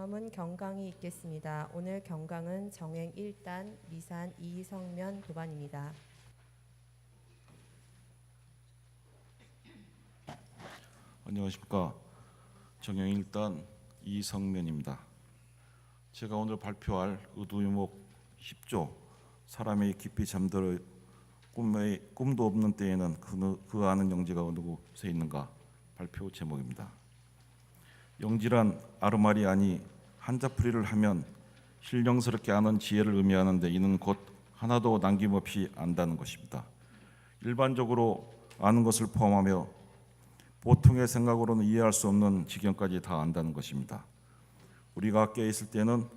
다음은 경강이 있겠습니다. 오늘 경강은 정행 1단 미산 이성면 도반입니다. 안녕하십니까. 정행 1단 이성면입니다. 제가 오늘 발표할 의두유목 10조 사람이 깊이 잠들어 꿈도 없는 때에는 그 아는 영지가 어느 곳에 있는가 발표 제목입니다. 영지란 아르말이 아니 한자풀이를 하면 신령스럽게 아는 지혜를 의미하는데 이는 곧 하나도 남김없이 안다는 것입니다. 일반적으로 아는 것을 포함하며 보통의 생각으로는 이해할 수 없는 지경까지 다 안다는 것입니다. 우리가 깨어 있을 때는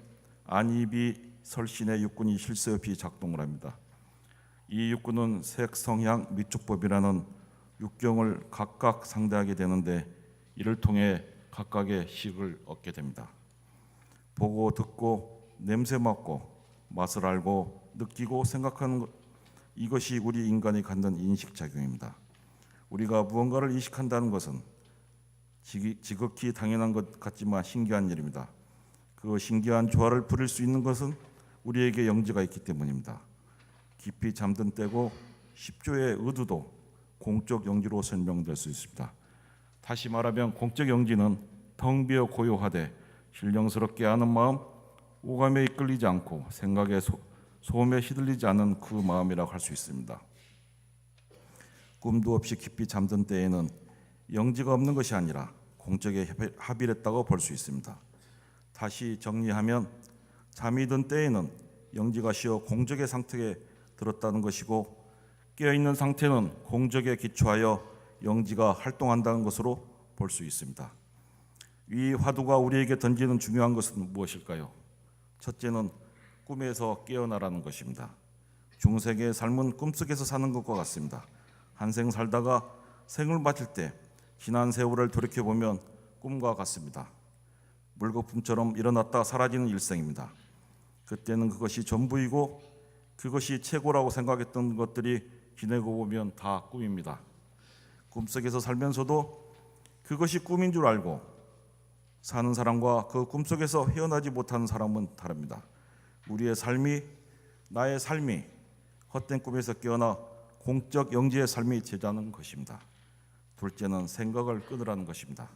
안입이 설신의 육군이 쉴 새 없이 작동을 합니다. 이 육군은 색, 성향, 미축법이라는 육경을 각각 상대하게 되는데 이를 통해 각각의 식을 얻게 됩니다. 보고 듣고 냄새 맡고 맛을 알고 느끼고 생각하는 것, 이것이 우리 인간이 갖는 인식작용입니다. 우리가 무언가를 인식한다는 것은 지극히 당연한 것 같지만 신기한 일입니다. 그 신기한 조화를 부릴 수 있는 것은 우리에게 영지가 있기 때문입니다. 깊이 잠든 때고 10조의 의두도 공적 영지로 설명될 수 있습니다. 다시 말하면 공적 영지는 텅 비어 고요하되 신령스럽게 아는 마음, 오감에 이끌리지 않고 생각의 소음에 휘둘리지 않은 그 마음이라고 할 수 있습니다. 꿈도 없이 깊이 잠든 때에는 영지가 없는 것이 아니라 공적에 합일했다고 볼 수 있습니다. 다시 정리하면 잠이 든 때에는 영지가 쉬어 공적의 상태에 들었다는 것이고 깨어있는 상태는 공적에 기초하여 영지가 활동한다는 것으로 볼 수 있습니다. 이 화두가 우리에게 던지는 중요한 것은 무엇일까요? 첫째는 꿈에서 깨어나라는 것입니다. 중생의 삶은 꿈속에서 사는 것과 같습니다. 한 생 살다가 생을 마칠 때 지난 세월을 돌이켜보면 꿈과 같습니다. 물거품처럼 일어났다 사라지는 일생입니다. 그때는 그것이 전부이고 그것이 최고라고 생각했던 것들이 지내고 보면 다 꿈입니다. 꿈속에서 살면서도 그것이 꿈인 줄 알고 사는 사람과 그 꿈속에서 헤어나지 못하는 사람은 다릅니다. 우리의 삶이, 나의 삶이 헛된 꿈에서 깨어나 공적 영지의 삶이 되자는 것입니다. 둘째는 생각을 끊으라는 것입니다.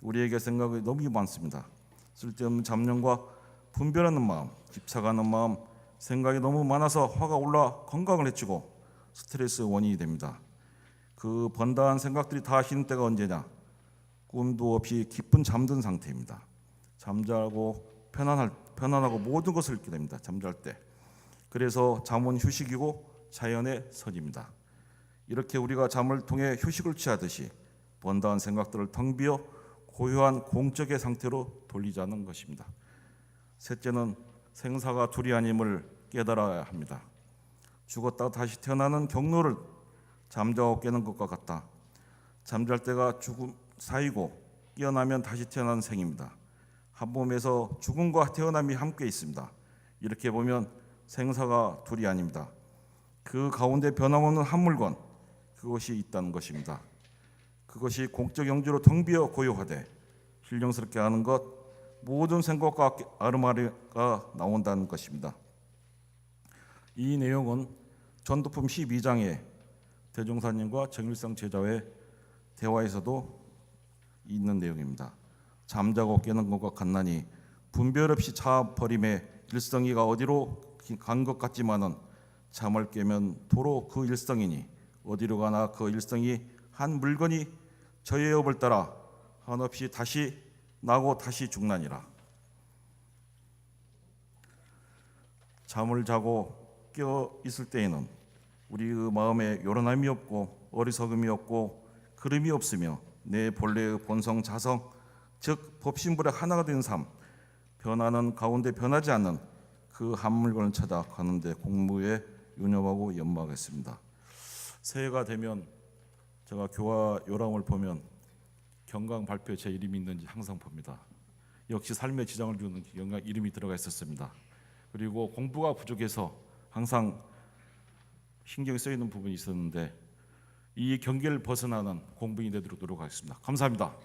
우리에게 생각이 너무 많습니다. 쓸데없는 잡념과 분별하는 마음, 집착하는 마음, 생각이 너무 많아서 화가 올라 건강을 해치고 스트레스 원인이 됩니다. 그 번다한 생각들이 다 쉬는 때가 언제냐? 꿈도 없이 깊은 잠든 상태입니다. 잠자고 편안하고 모든 것을 잊게 됩니다. 잠잘 때. 그래서 잠은 휴식이고 자연의 선입니다. 이렇게 우리가 잠을 통해 휴식을 취하듯이 번다한 생각들을 텅 비어 고요한 공적의 상태로 돌리자는 것입니다. 셋째는 생사가 둘이 아님을 깨달아야 합니다. 죽었다가 다시 태어나는 경로를 잠자고 깨는 것과 같다. 잠잘 때가 죽음 사이고 깨어나면 다시 태어나는 생입니다. 한 몸에서 죽음과 태어남이 함께 있습니다. 이렇게 보면 생사가 둘이 아닙니다. 그 가운데 변함없는 한 물건, 그것이 있다는 것입니다. 그것이 공적 영지로 텅 비어 고요하되 신령스럽게 하는 것, 모든 생각과 아르마리가 나온다는 것입니다. 이 내용은 전도품 12장의 대종사님과 정일성 제자의 대화에서도 있는 내용입니다. 잠자고 깨는 것과 같나니 분별 없이 차버림에 일성이가 어디로 간 것 같지만은 잠을 깨면 도로 그 일성이니 어디로 가나 그 일성이 한 물건이 저의 업을 따라 한없이 다시 나고 다시 죽나니라. 잠을 자고 깨어 있을 때에는 우리의 마음에 요란함이 없고 어리석음이 없고 그름이 없으며 내 본래의 본성 자성 즉 법신불의 하나가 된 삶, 변하는 가운데 변하지 않는 그 한 물건을 찾아 가는데 공부에 유념하고 연마하겠습니다. 새해가 되면 제가 교화 요람을 보면 경강 발표에 제 이름이 있는지 항상 봅니다. 역시 삶에 지장을 주는 경강 이름이 들어가 있었습니다. 그리고 공부가 부족해서 항상 신경이 쓰이는 부분이 있었는데 이 경계를 벗어나는 공부인이 되도록 노력하겠습니다. 감사합니다.